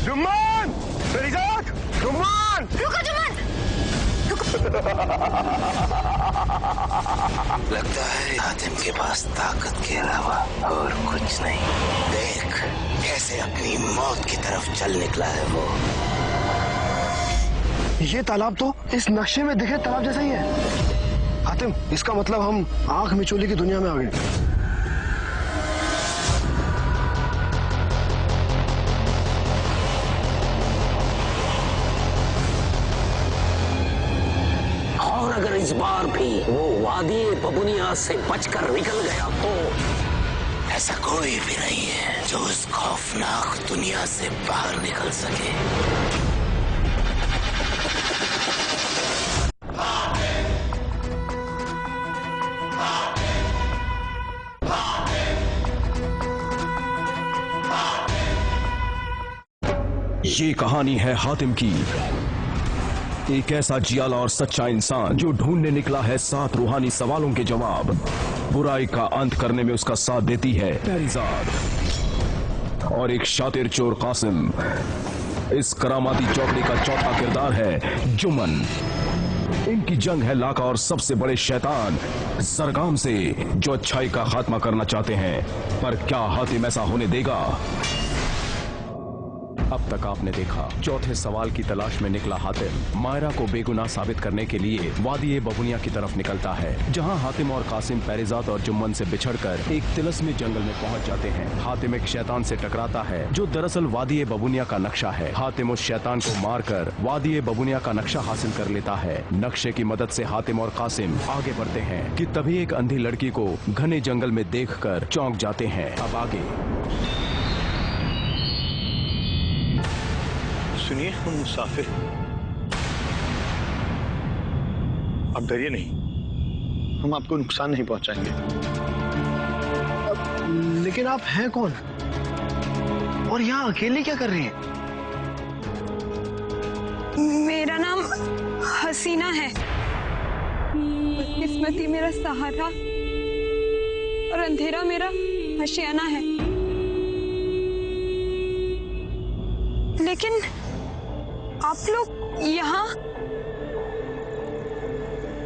जुम्मन! पेरीजात! जुम्मन! रुको जुम्मन! लगता है हातिम के पास ताकत के अलावा और कुछ नहीं। देख कैसे अपनी मौत की तरफ चल निकला है वो। ये तालाब तो इस नक्शे में दिखे तालाब जैसा ही है। हातिम, इसका मतलब हम आंख मिचोली की दुनिया में आ गए। और अगर इस बार भी वो वादी बबुनिया से बचकर निकल गया तो ऐसा कोई भी नहीं है जो उस खौफनाक दुनिया से बाहर निकल सके। ये कहानी है हातिम की, एक ऐसा जियाला और सच्चा इंसान जो ढूंढने निकला है 7 रूहानी सवालों के जवाब। बुराई का अंत करने में उसका साथ देती है पेरीजात और एक शातिर चोर कासिम। इस करामाती चौकड़ी का चौथा किरदार है जुम्मन। इनकी जंग है लाका और सबसे बड़े शैतान जरगाम से, जो अच्छाई का खात्मा करना चाहते हैं। पर क्या हातिम ऐसा होने देगा? अब तक आपने देखा चौथे सवाल की तलाश में निकला हातिम मायरा को बेगुनाह साबित करने के लिए वादी बबुनिया की तरफ निकलता है, जहां हातिम और कासिम पेरीजात और जुम्मन से बिछड़कर एक तिलस्मी जंगल में पहुंच जाते हैं। हातिम एक शैतान से टकराता है जो दरअसल वादी बबुनिया का नक्शा है। हातिम उस शैतान को मारकर वादी बबुनिया का नक्शा हासिल कर लेता है। नक्शे की मदद से हातिम और कासिम आगे बढ़ते हैं कि तभी एक अंधी लड़की को घने जंगल में देखकर चौंक जाते हैं। अब आगे सुनिए, हम मुसाफिर, आप डरिए नहीं, हम आपको नुकसान नहीं पहुंचाएंगे। लेकिन आप हैं कौन और यहाँ अकेले क्या कर रही हैं? मेरा नाम हसीना है। किस्मती मेरा सहारा और अंधेरा मेरा आशियाना है। लेकिन आप लोग यहाँ,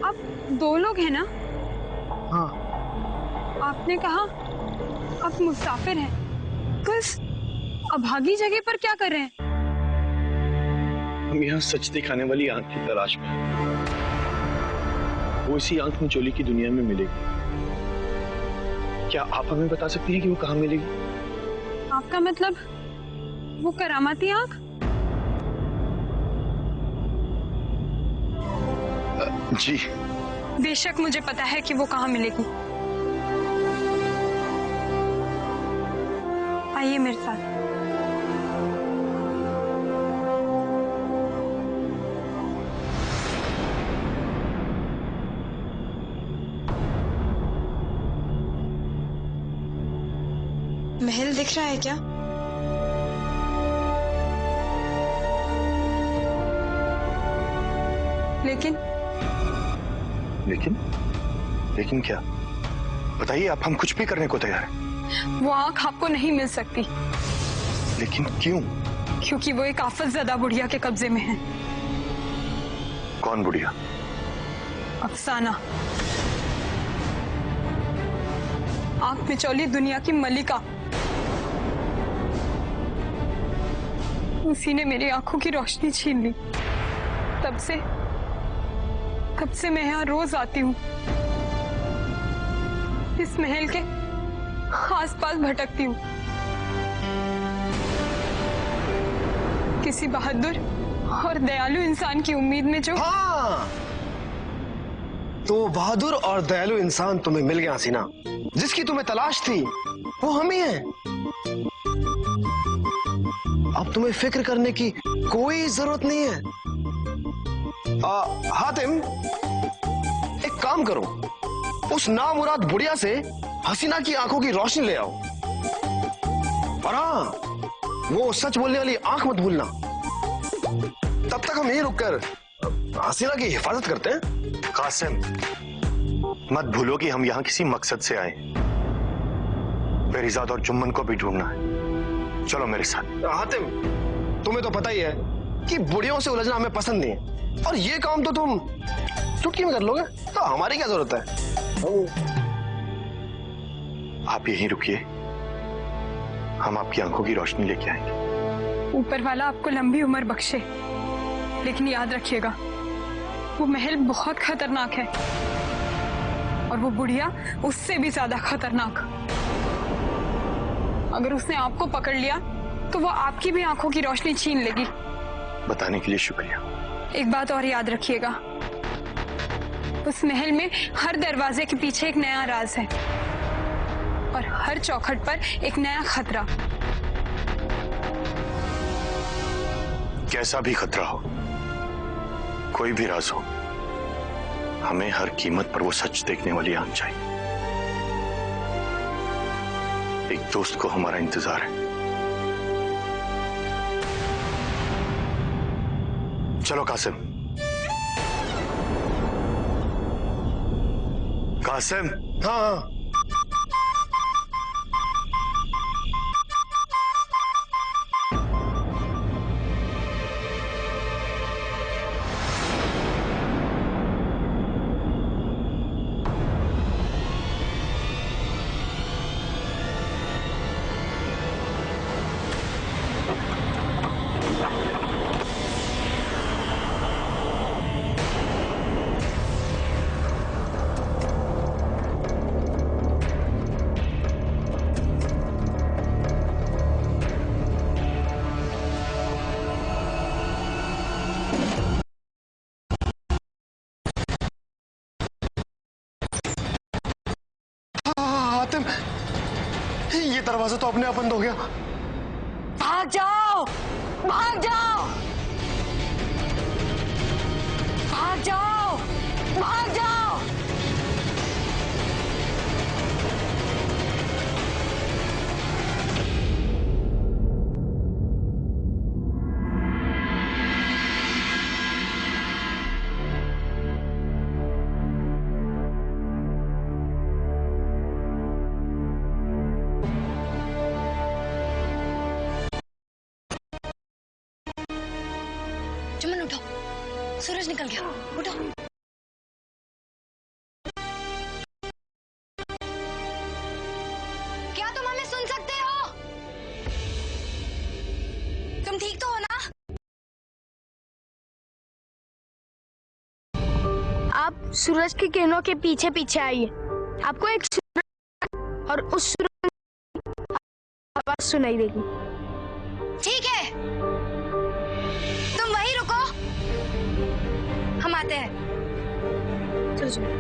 आप 2 लोग हैं ना? हाँ। आपने कहा आप मुसाफिर हैं, तो इस अभागी जगह पर क्या कर रहे हैं? हम यहाँ सच दिखाने वाली आंख की तलाश में हैं। वो इसी आंख में चोली की दुनिया में मिलेगी। क्या आप हमें बता सकती हैं कि वो कहाँ मिलेगी? आपका मतलब वो करामाती आंख? जी। बेशक मुझे पता है कि वो कहाँ मिलेगी। आइए मेरे साथ। महल दिख रहा है क्या? लेकिन क्या? बताइए, आप हम कुछ भी करने को तैयार हैं। वो आंख आपको नहीं मिल सकती। लेकिन क्यों? क्योंकि वो एक आफतज़दा बुढ़िया के कब्जे में है। कौन बुढ़िया? अफसाना, आंख मिचौली दुनिया की मलिका। उसी ने मेरी आंखों की रोशनी छीन ली। तब से मैं यहाँ रोज आती हूँ। इस महल के आसपास भटकती हूँ। किसी बहादुर और दयालु इंसान की उम्मीद में जो। हाँ, तो बहादुर और दयालु इंसान तुम्हें मिल गया हसीना। जिसकी तुम्हें तलाश थी वो हम ही हैं। अब तुम्हें फिक्र करने की कोई जरूरत नहीं है। हातिम, एक काम करो, उस नामुराद बुढ़िया से हसीना की आंखों की रोशनी ले आओ। और हाँ, वो सच बोलने वाली आंख मत भूलना। तब तक हम यहीं रुककर हसीना की हिफाजत करते हैं। कासिम, मत भूलो कि हम यहाँ किसी मकसद से आए। पेरीजात और जुम्मन को भी ढूंढना है। चलो मेरे साथ। हातिम, तुम्हें तो पता ही है कि बुढ़ियों से उलझना हमें पसंद नहीं है, और ये काम तो तुम चुटकी में कर लोगे, तो हमारी क्या जरूरत है। आप यहीं रुकिए, हम आपकी आंखों की रोशनी लेके आएंगे। ऊपर वाला आपको लंबी उम्र बख्शे, लेकिन याद रखिएगा वो महल बहुत खतरनाक है, और वो बुढ़िया उससे भी ज्यादा खतरनाक। अगर उसने आपको पकड़ लिया तो वो आपकी भी आंखों की रोशनी छीन लेगी। बताने के लिए शुक्रिया। एक बात और याद रखिएगा, उस महल में हर दरवाजे के पीछे एक नया राज है, और हर चौखट पर एक नया खतरा। कैसा भी खतरा हो, कोई भी राज हो, हमें हर कीमत पर वो सच देखने वाली आंख चाहिए। एक दोस्त को हमारा इंतजार है। चलो कासिम। कासिम। हाँ। ये दरवाजा तो अपने आप बंद हो गया। भाग जाओ, भाग जाओ, भाग जाओ, भाग जाओ। चमन उठो, सूरज निकल गया, उठो। क्या तुम हमें सुन सकते हो? तुम ठीक तो हो ना? आप सूरज की किरणों के पीछे पीछे आइए। आपको एक सूरज और उस सूरज की आवाज सुनाई देगी। ठीक है, तुम वहीं रुको, हम आते हैं। चलो चलो।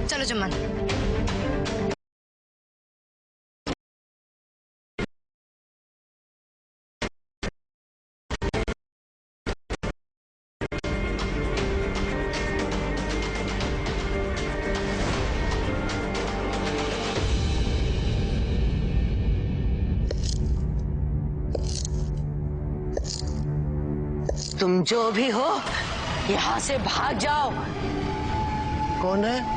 चलो चमन। तुम जो भी हो, यहाँ से भाग जाओ। कौन है?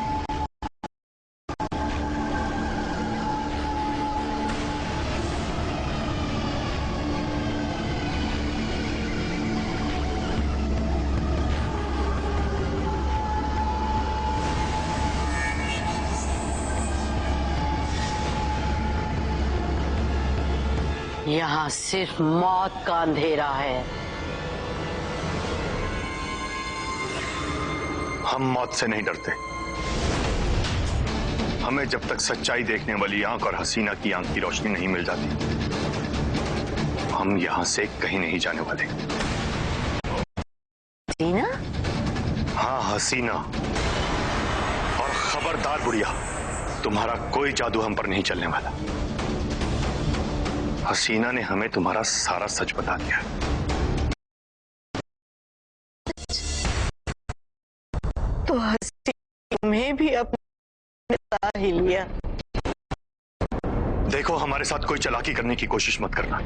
यहाँ सिर्फ मौत का अंधेरा है। हम मौत से नहीं डरते। हमें जब तक सच्चाई देखने वाली आंख और हसीना की आंख की रोशनी नहीं मिल जाती, हम यहां से कहीं नहीं जाने वाले। हसीना? हाँ, हसीना। और खबरदार बुढ़िया, तुम्हारा कोई जादू हम पर नहीं चलने वाला। हसीना ने हमें तुम्हारा सारा सच बता दिया। तो हसी तुम्हें भी अपने साथ ही लिया। देखो, हमारे साथ कोई चालाकी करने की कोशिश मत करना।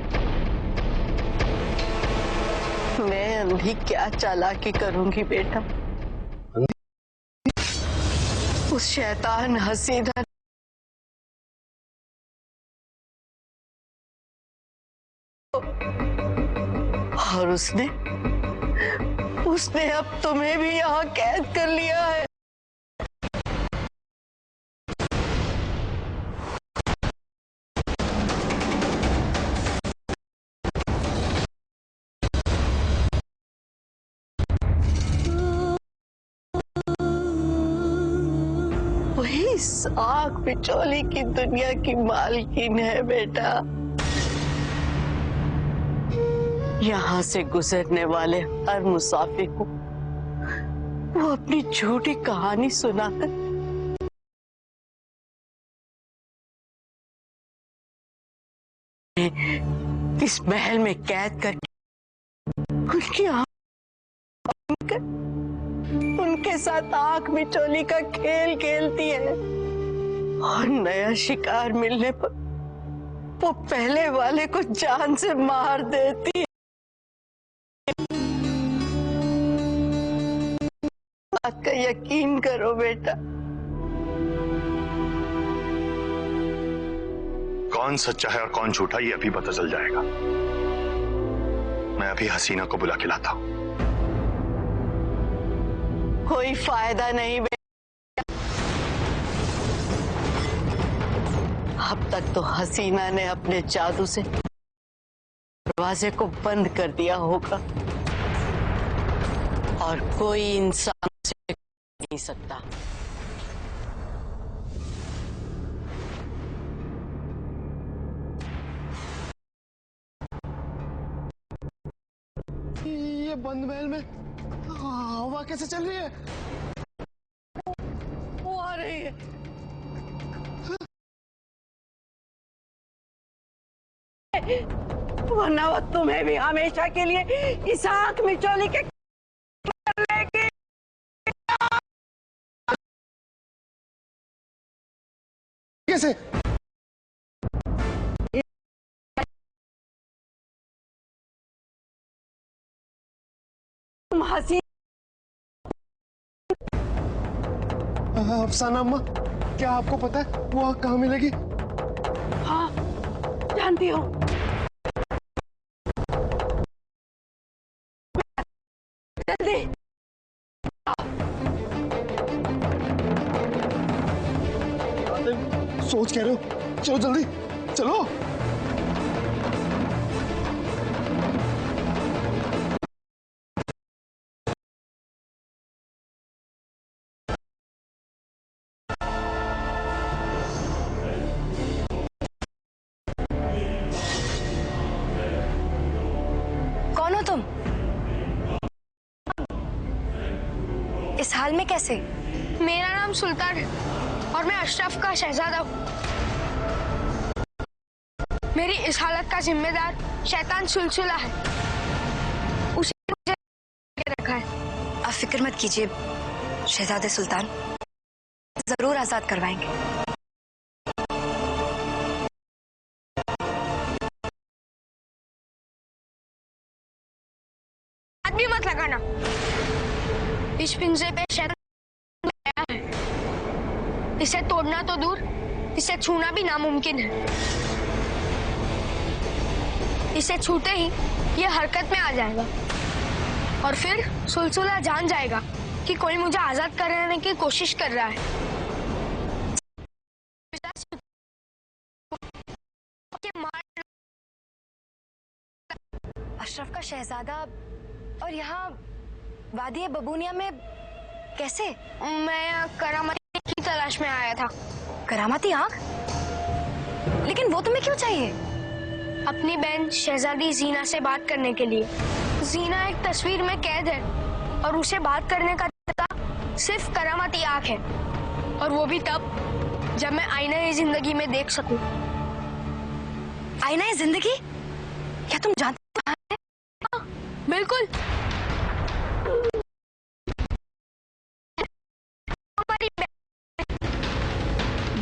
मैं अंधी क्या चालाकी करूंगी बेटा? उस शैतान हसीना और उसने अब तुम्हें भी यहाँ कैद कर लिया है। वही इस आंख बिचौली की दुनिया की मालकिन है बेटा। यहाँ से गुजरने वाले हर मुसाफिर को वो अपनी झूठी कहानी सुनाकर इस महल में कैद करके उनकी उनके साथ आंख मिचोली का खेल खेलती है, और नया शिकार मिलने पर वो पहले वाले को जान से मार देती है। बात का यकीन करो बेटा। कौन सच्चा है और कौन झूठा ये अभी पता चल जाएगा। मैं अभी हसीना को बुला के लाता हूं। कोई फायदा नहीं बेटा। अब तक तो हसीना ने अपने जादू से दरवाजे को बंद कर दिया होगा, और कोई इंसान से नहीं सकता। ये बंद महल में हवा कैसे चल रही है? वो आ रही है। वरना वो तुम्हें भी हमेशा के लिए इस आंख मिचोली के कैसे? तुम हसी अफसाना अम्मा, क्या आपको पता है वो आग कहाँ मिलेगी? हाँ, जानती हो। जल्दी सोच कह रहे हो? चलो जल्दी चलो। कौन हो तुम? इस हाल में कैसे? मेरा नाम सुल्तान है और मैं अशरफ का शहजादा हूँ। मेरी इस हालत का जिम्मेदार शैतान सुलसुला है। उसे मुझे रखा है। आप फिक्र मत कीजिए शहजादे सुल्तान, जरूर आजाद करवाएंगे। हाथ भी मत लगाना। इस पिंजरे पे शैतान आया है। इसे तोड़ना तो दूर, इसे छूना भी नामुमकिन है। इसे छूते ही ये हरकत में आ जाएगा और फिर सुलसुला जान जाएगा कि कोई मुझे आजाद कराने की कोशिश कर रहा है। अशरफ का शहजादा और यहाँ वादी बबूनिया में कैसे? मैं करामाती की तलाश में आया था। करामाती आँख? लेकिन वो तुम्हें क्यों चाहिए? अपनी बहन शहजादी जीना से बात करने के लिए। जीना एक तस्वीर में कैद है और उसे बात करने का तरीका सिर्फ करामाती आँख है, और वो भी तब जब मैं आईना-ए-जिंदगी में देख सकूं। आईना है जिंदगी, क्या तुम जानते हो? हाँ, बिल्कुल।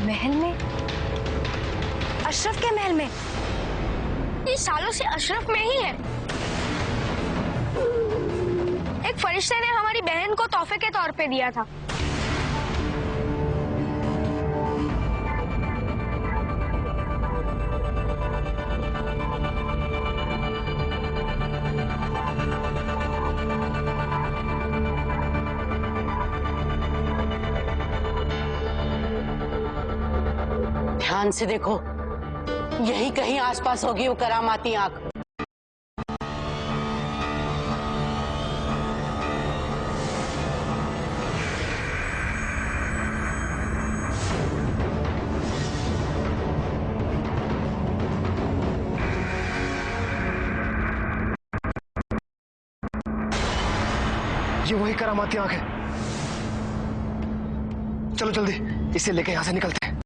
महल में, अशरफ के महल में। ये सालों से अशरफ में ही है। एक फरिश्ते ने हमारी बहन को तोहफे के तौर पे दिया था। ध्यान से देखो, यही कहीं आसपास होगी वो करामाती आंख। ये वही करामाती आंख है। चलो जल्दी इसे लेके यहां से निकलते हैं।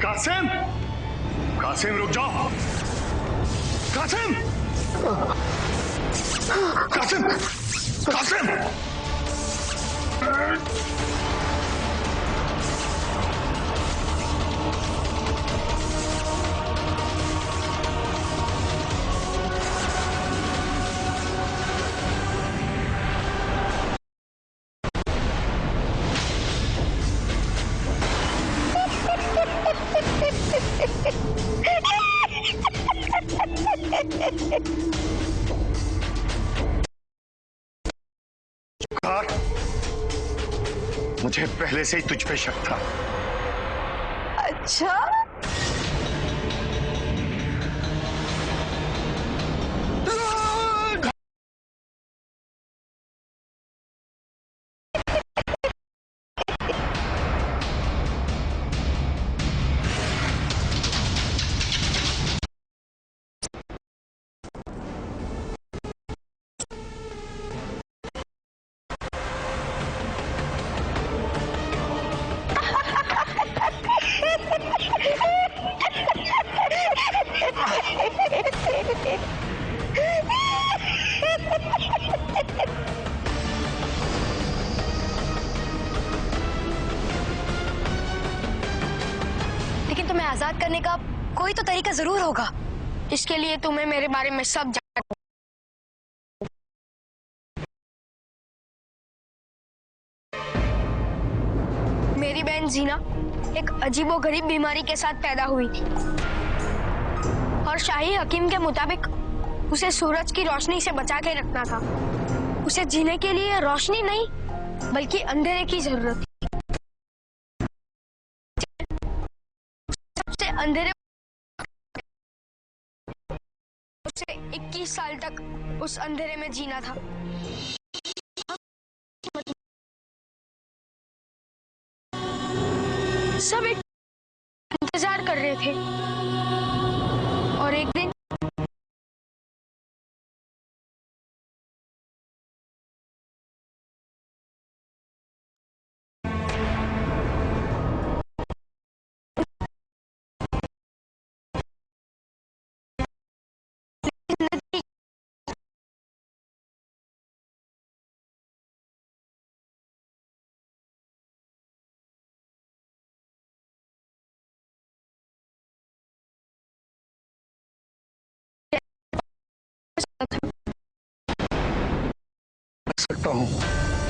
कासिम, कासिम रुक जाओ। कासिम, कासिम, कासिम। मुझे पहले से ही तुझ पे शक था। अच्छा, लेकिन तुम्हें आजाद करने का कोई तो तरीका जरूर होगा। इसके लिए तुम्हें मेरे बारे में सब जानना। मेरी बहन जीना एक अजीबोगरीब बीमारी के साथ पैदा हुई थी और शाही हकीम के मुताबिक उसे सूरज की रोशनी से बचा के रखना था। उसे जीने के लिए रोशनी नहीं बल्कि अंधेरे की जरूरत थी। सबसे अंधेरे उसे 21 साल तक उस अंधेरे में जीना था। सब एक इंतजार कर रहे थे और एक दिन सकता हूं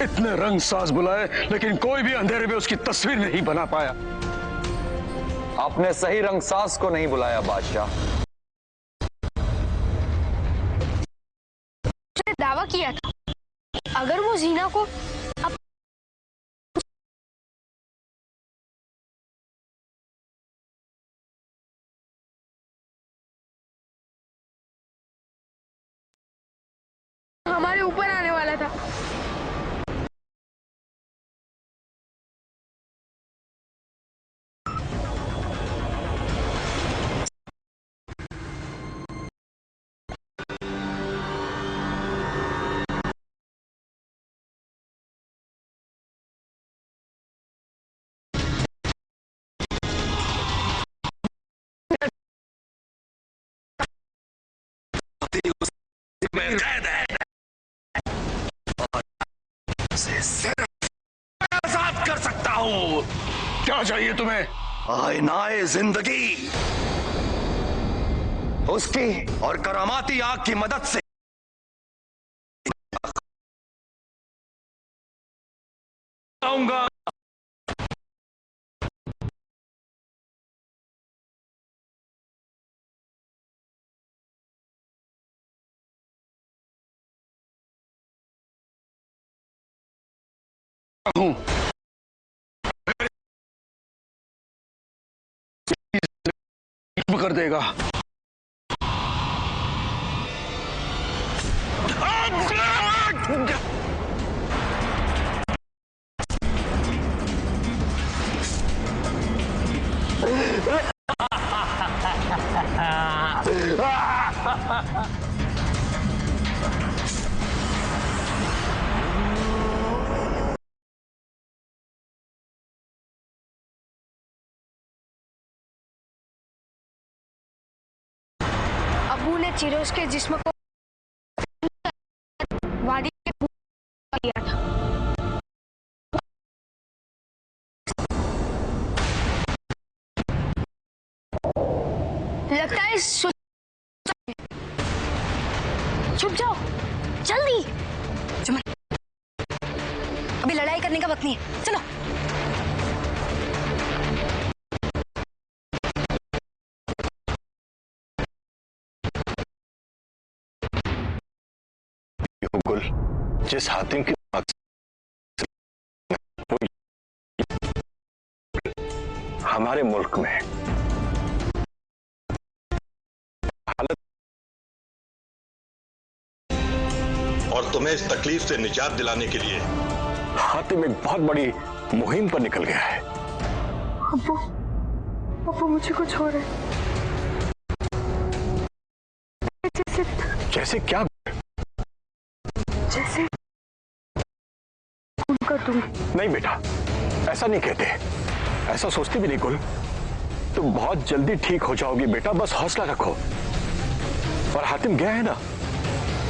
इतने रंग साज बुलाए लेकिन कोई भी अंधेरे में उसकी तस्वीर नहीं बना पाया। आपने सही रंगसाज को नहीं बुलाया बादशाह। उसने दावा किया था अगर वो जीना को हमारे ऊपर आने वाला था। वादी उसमें कैद है और उसे सिर्फ आजाद कर सकता हूं। क्या चाहिए तुम्हें? आईनाए जिंदगी, उसकी और करामाती आग की मदद से आऊंगा। कर देगा। अबू ने चिरोज के जिस्म को वादी में दिया था। लगता है छुप जाओ जल्दी। चुमन, अभी लड़ाई करने का वक्त नहीं है, चलो। गुल, जिस हातिम की हमारे मुल्क में हालत और तुम्हें इस तकलीफ से निजात दिलाने के लिए हातिम एक बहुत बड़ी मुहिम पर निकल गया है। अब्बू, अब्बू मुझे कुछ हो रहा है। जैसे क्या? जैसे उनका तुम। नहीं बेटा, ऐसा नहीं कहते, ऐसा सोचती भी नहीं गुल। तुम बहुत जल्दी ठीक हो जाओगी बेटा, बस हौसला रखो। और हातिम गया है ना,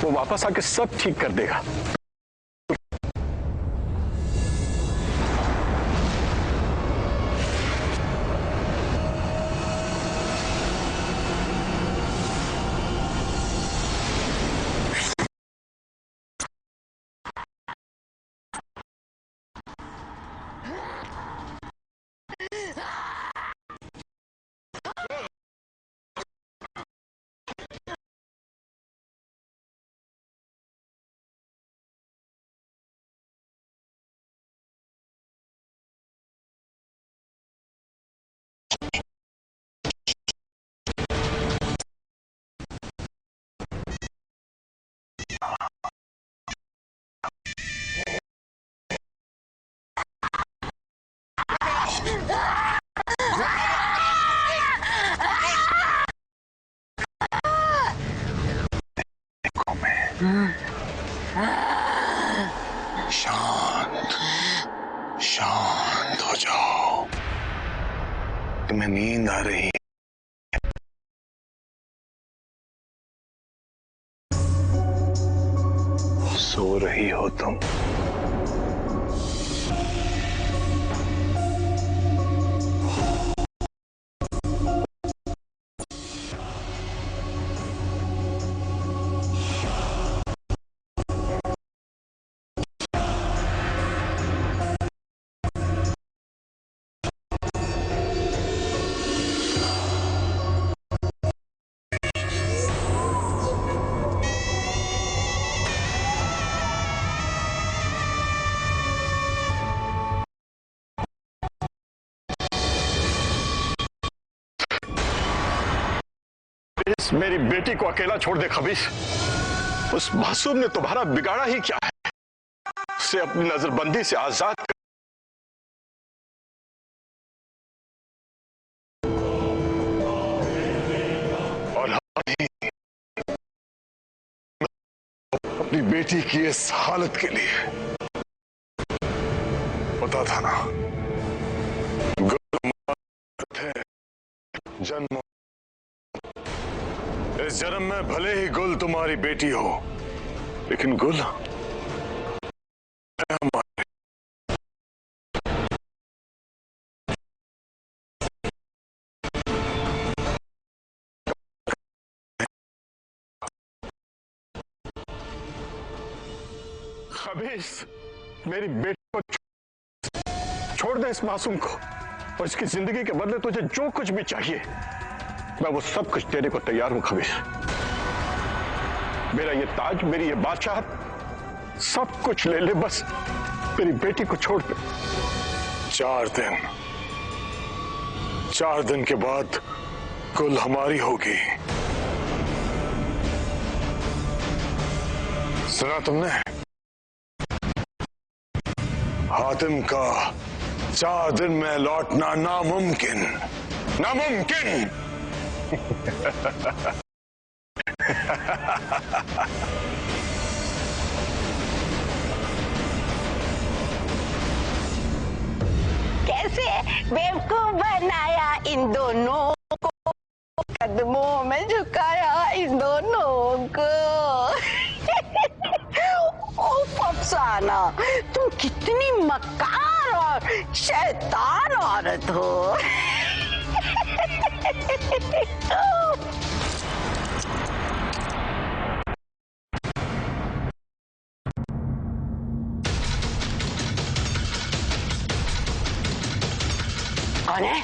वो वापस आके सब ठीक कर देगा। शांत शांत हो जाओ, तुम्हें नींद आ रही है। सो रही हो तुम। मेरी बेटी को अकेला छोड़ दे खबीस। उस मासूम ने तुम्हारा बिगाड़ा ही क्या है? उसे अपनी नजरबंदी से आजाद कर। और अपनी बेटी की इस हालत के लिए पता था ना, जन्म जन्म में भले ही गुल तुम्हारी बेटी हो, लेकिन गुल खबीस, मेरी बेटी को छोड़ दे इस मासूम को, और इसकी जिंदगी के बदले तुझे जो कुछ भी चाहिए मैं वो सब कुछ देने को तैयार हूं खबीस। मेरा ये ताज, मेरी ये बादशाह, सब कुछ ले ले, बस मेरी बेटी को छोड़ दे। 4 दिन के बाद कुल हमारी होगी। सुना तुमने? हातिम का 4 दिन में लौटना नामुमकिन, नामुमकिन। कैसे बेवकूफ बनाया इन दोनों को, कदमों में झुकाया इन दोनों को। ओफ अफसाना, तुम कितनी मक्कार और शैतान औरत हो। कौन है?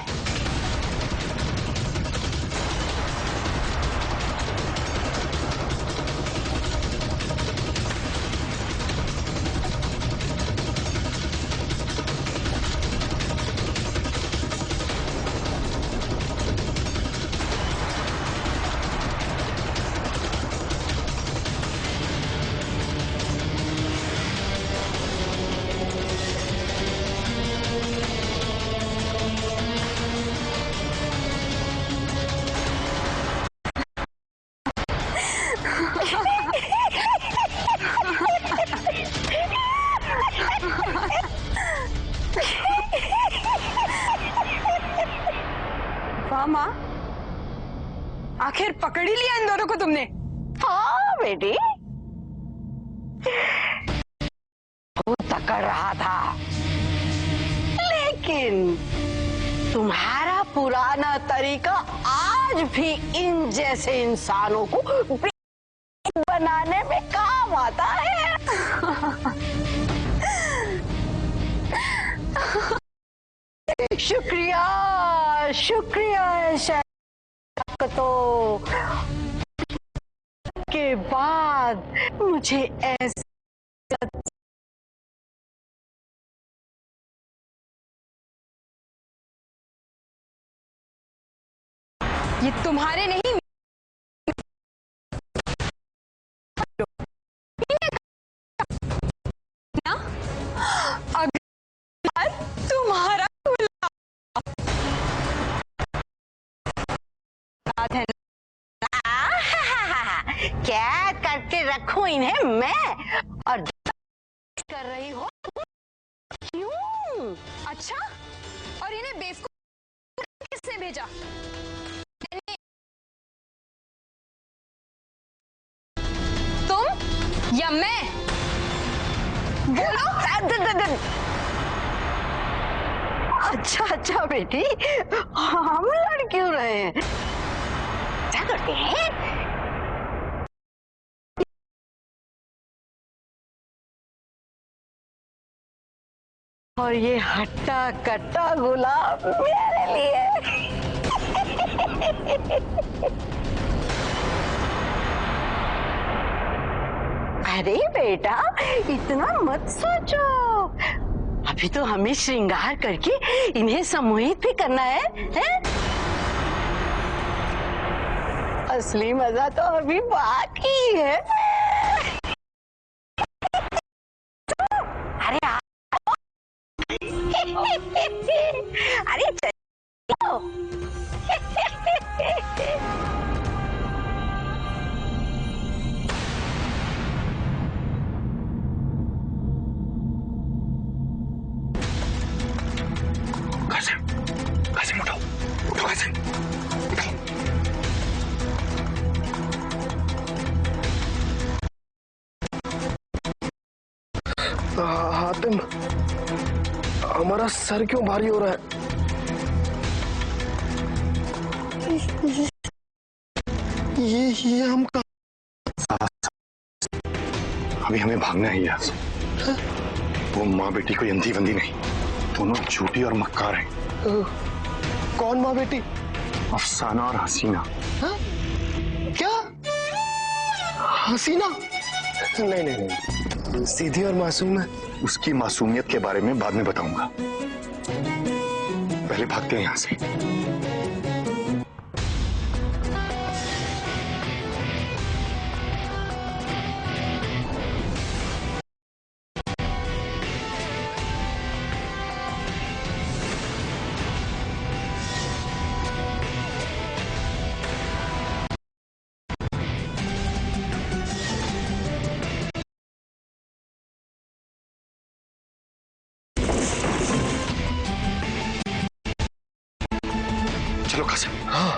माँ, आखिर पकड़ ही लिया इन दोनों को तुमने। हाँ बेटी, वो पकड़ रहा था, लेकिन तुम्हारा पुराना तरीका आज भी इन जैसे इंसानों को बनाने में काम आता है। शुक्रिया, शुक्रिया है शायद, तो के बाद मुझे ऐसा ये तुम्हारे नहीं ना, अगर तुम्हारा है क्या करके रखूं इन्हें मैं, और कर रही हो क्यों? अच्छा, और इन्हें बेवकूफ किसने भेजा? तुम या मैं? बोलो। अच्छा अच्छा बेटी, हम लड़ क्यों रहे हैं? क्या करते हैं? और ये हट्टा कट्टा गुलाब मेरे लिए। अरे बेटा, इतना मत सोचो, अभी तो हमें श्रृंगार करके इन्हें सम्मोहित भी करना है? असली मजा तो अभी बाकी है। अरे अरे चलो। कासिम उठो, उठो कासिम, उठो। हातिम, हमारा सर क्यों भारी हो रहा है? ये हम अभी हमें भागना है यहाँ से। वो माँ बेटी कोई अंधी बंदी नहीं, दोनों झूठी और मक्कार हैं। कौन माँ बेटी? अफसाना और हसीना। हा? क्या? हसीना? नहीं नहीं नहीं, सीधी और मासूम है। उसकी मासूमियत के बारे में बाद में बताऊंगा, पहले भागते हैं यहाँ से। चलो कासिम। हाँ।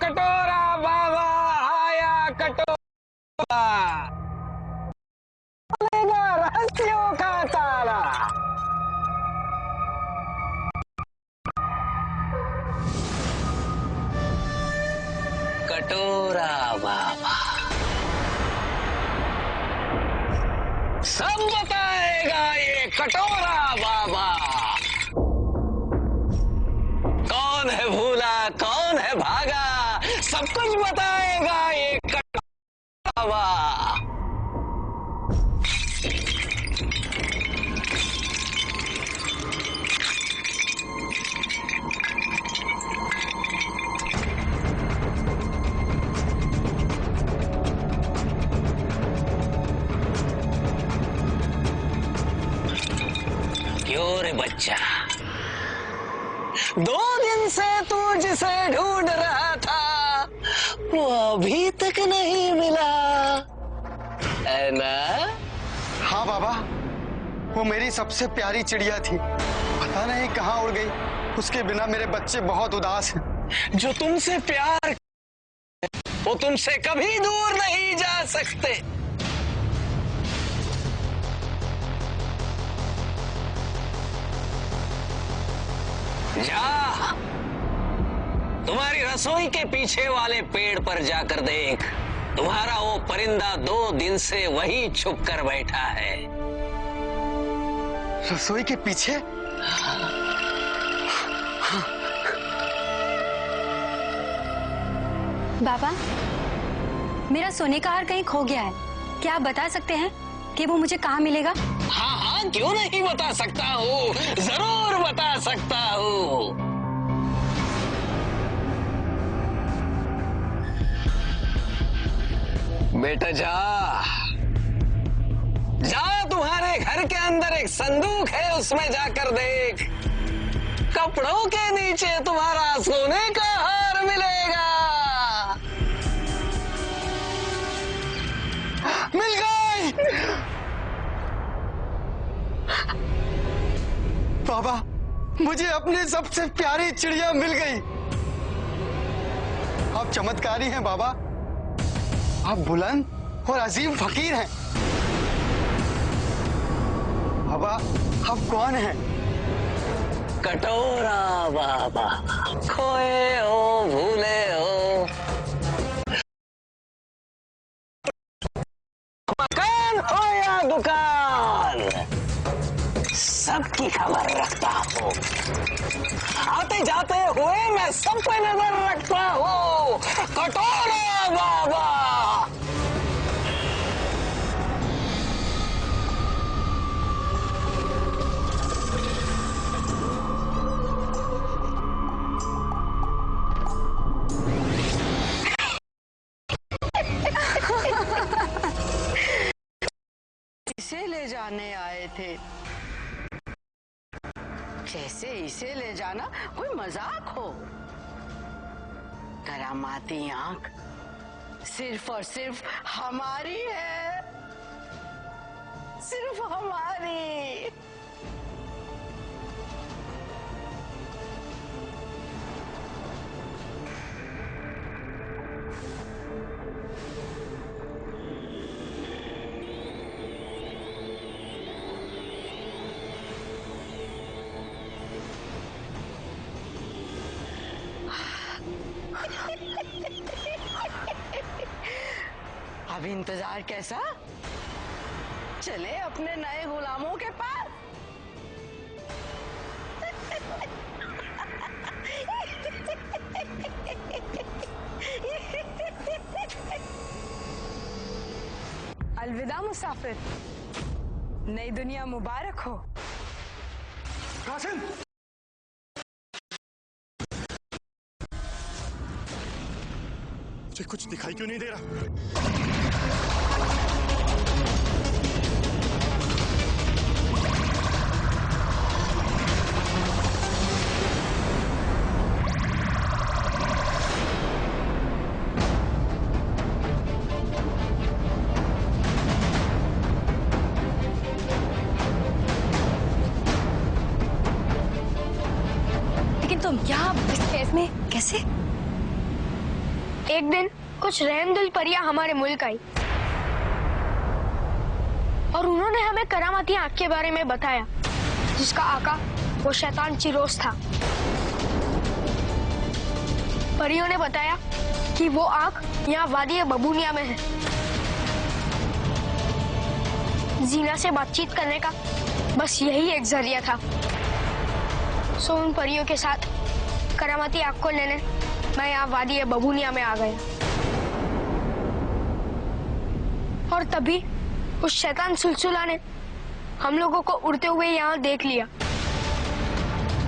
कटोरा बाबा आया, कटोरा खुलेगा रहस्यों का ताला। कटोरा बाबा सब बताएगा, ये कटोरा बाबा। कौन है भूला, कौन है भागा, सब कुछ बताएगा ये कटोरा बाबा। क्यों रे बच्चा, 2 दिन से तू जिसे ढूंढ रहा था वो अभी तक नहीं मिला है ना? हाँ बाबा, वो मेरी सबसे प्यारी चिड़िया थी, पता नहीं कहाँ उड़ गई। उसके बिना मेरे बच्चे बहुत उदास हैं। जो तुमसे प्यार वो तुमसे कभी दूर नहीं जा सकते। जा, तुम्हारी रसोई के पीछे वाले पेड़ पर जाकर देख, तुम्हारा वो परिंदा 2 दिन से वही छुप कर बैठा है। रसोई के पीछे? बाबा, मेरा सोने का हार कहीं खो गया है, क्या आप बता सकते हैं कि वो मुझे कहाँ मिलेगा? हाँ हाँ, क्यों नहीं बता सकता हूँ, जरूर बता सकता हूँ। बेटा जा, जा, तुम्हारे घर के अंदर एक संदूक है, उसमें जाकर देख, कपड़ों के नीचे तुम्हारा सोने का हार मिलेगा। मिल गई। बाबा, मुझे अपनी सबसे प्यारी चिड़िया मिल गई। आप चमत्कारी हैं बाबा, आप बुलंद और अजीम फकीर हैं। बाबा आप कौन हैं? कटोरा बाबा, खोए हो भूले हो, मकान हो या दुकान, सबकी खबर रखता हूँ। आते जाते हुए मैं सब पे नजर रखता हूँ। कटोरा बाबा। इसे ले जाने आए थे, जैसे इसे ले जाना कोई मजाक हो। करामाती आंख सिर्फ और सिर्फ हमारी है, सिर्फ हमारी। अब इंतजार कैसा? चले अपने नए गुलामों के पास। अलविदा मुसाफिर, नई दुनिया मुबारक हो। कासिम, मुझे कुछ दिखाई क्यों नहीं दे रहा? लेकिन तुम यहाँ इस कैफ में कैसे? एक दिन कुछ रहमदिल परियां हमारे मुल्क आई और उन्होंने हमें करामाती आंख के बारे में बताया, जिसका आका वो शैतान चिरोज था। परियों ने बताया कि वो आंख यहाँ वादी बबूनिया में है। जीना से बातचीत करने का बस यही एक जरिया था। सो उन परियों के साथ करामाती आंख को लेने मैं यहाँ वादी बबूनिया में आ गया। और तभी उस शैतान सुलसुला ने हम लोगों को उड़ते हुए यहाँ देख लिया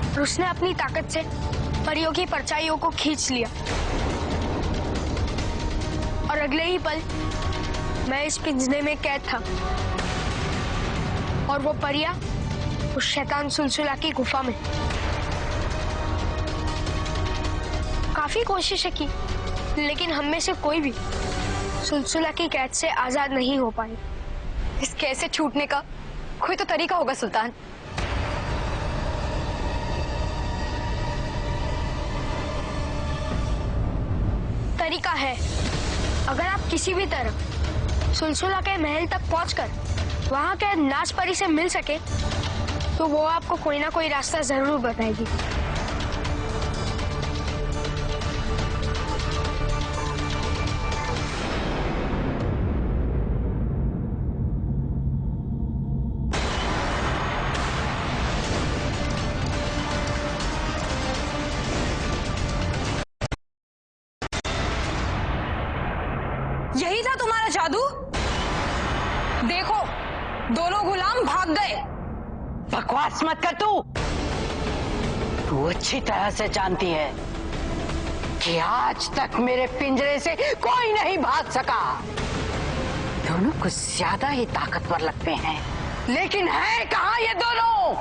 और उसने अपनी ताकत से परियों की परछाइयों को खींच लिया। और अगले ही पल मैं इस पिंजरे में कैद था और वो परियां उस शैतान सुलसुला की गुफा में। काफी कोशिशें की, लेकिन हम में से कोई भी सुलसुला की कैद से आजाद नहीं हो पाए। इस कैद से छूटने का कोई तो तरीका होगा सुल्तान। तरीका है। अगर आप किसी भी तरह सुलसुला के महल तक पहुंचकर वहां के नाच परी से मिल सके तो वो आपको कोई ना कोई रास्ता जरूर बताएगी। यही था तुम्हारा जादू? देखो, दोनों गुलाम भाग गए। बकवास मत कर तू अच्छी तरह से जानती है कि आज तक मेरे पिंजरे से कोई नहीं भाग सका। दोनों कुछ ज्यादा ही ताकतवर लगते हैं, लेकिन है कहाँ ये दोनों?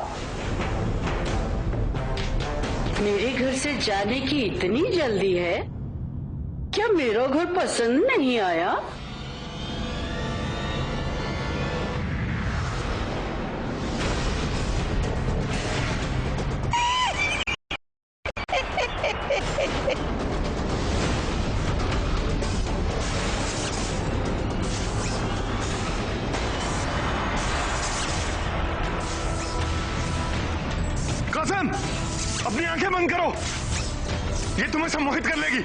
मेरे घर से जाने की इतनी जल्दी है? क्या मेरा घर पसंद नहीं आया? कासिम, अपनी आंखें बंद करो, ये तुम्हें सम्मोहित कर लेगी।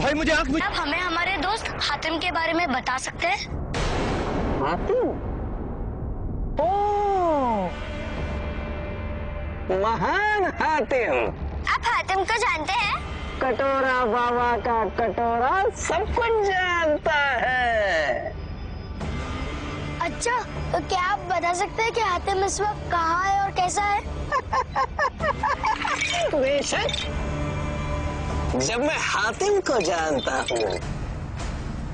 भाई मुझे आंख में। आप हमें हमारे दोस्त हातिम के बारे में बता सकते हैं? हातिम? ओ, महान हातिम। आप हातिम को जानते हैं? कटोरा बाबा का कटोरा सब कुछ जानता है। अच्छा, तो क्या आप बता सकते हैं कि हातिम इस वक्त कहाँ है और कैसा है? बेशक, जब मैं हातिम को जानता हूँ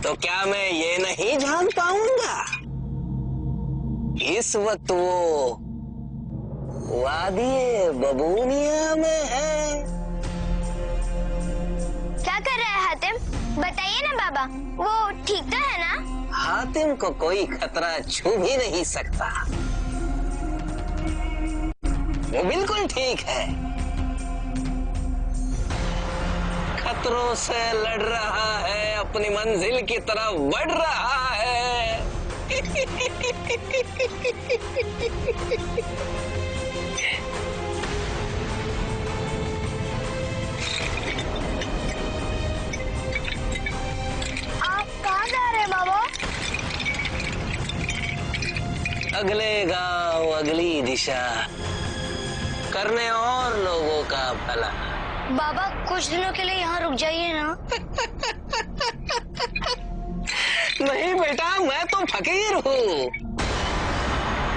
तो क्या मैं ये नहीं जान पाऊंगा इस वक्त वो वादी बबूनिया में है? क्या कर रहा है हातिम? बताइए ना बाबा, वो ठीक तो है ना? हातिम को कोई खतरा छू भी नहीं सकता, वो बिल्कुल ठीक है। खतरों से लड़ रहा है, अपनी मंजिल की तरफ बढ़ रहा है। आप कहाँ जा रहे हैं बाबा? अगले गांव, अगली दिशा, करने और लोगों का भला। बाबा कुछ दिनों के लिए यहाँ रुक जाइए ना। नहीं बेटा, मैं तो फकीर हूँ,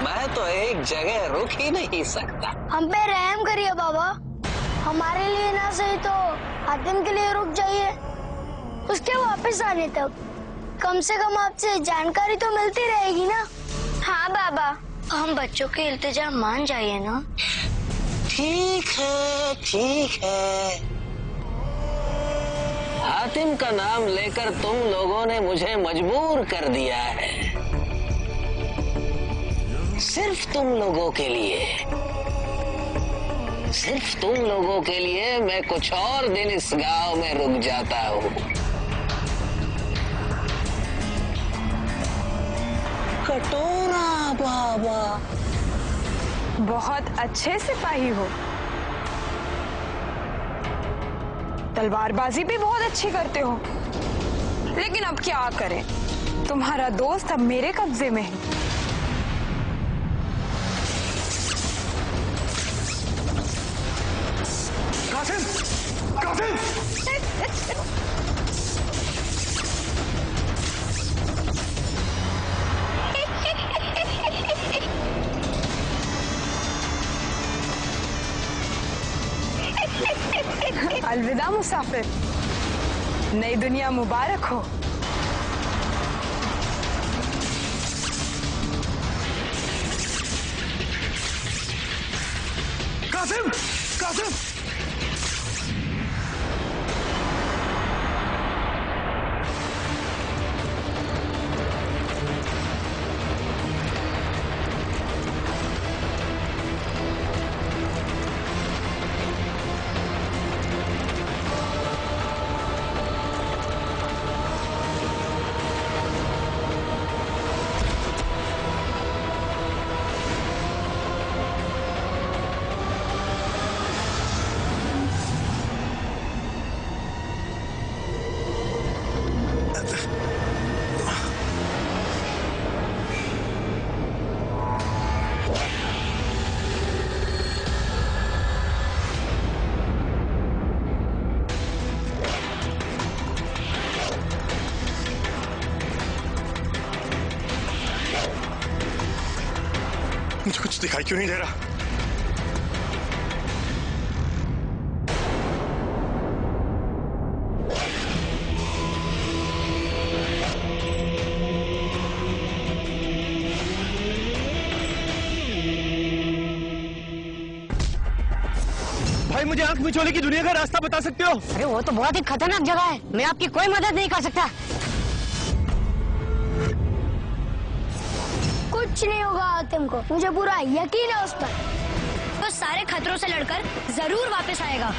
मैं तो एक जगह रुक ही नहीं सकता। हम पे रहम करिए बाबा, हमारे लिए ना सही तो हातिम के लिए रुक जाइए। उसके वापस आने तक कम से कम आपसे जानकारी तो मिलती रहेगी ना। हाँ बाबा, हम बच्चों के इल्तिजा मान जाइए ना। ठीक है, ठीक है। हातिम का नाम लेकर तुम लोगों ने मुझे मजबूर कर दिया है। सिर्फ तुम लोगों के लिए, सिर्फ तुम लोगों के लिए मैं कुछ और दिन इस गांव में रुक जाता हूँ। कटोरा बाबा, बहुत अच्छे सिपाही हो, तलवारबाजी भी बहुत अच्छी करते हो, लेकिन अब क्या करें, तुम्हारा दोस्त अब मेरे कब्जे में है। कासिम, कासिम! अलविदा मुसाफिर, नई दुनिया मुबारक हो। कासिम, कासिम! मुझे कुछ दिखाई क्यों नहीं दे रहा? भाई मुझे आंख मिचोले की दुनिया का रास्ता बता सकते हो? अरे वो तो बहुत ही खतरनाक जगह है, मैं आपकी कोई मदद नहीं कर सकता। कुछ नहीं होगा हातिम को, मुझे पूरा यकीन है उस पर। वो सारे खतरों से लड़कर जरूर वापस आएगा।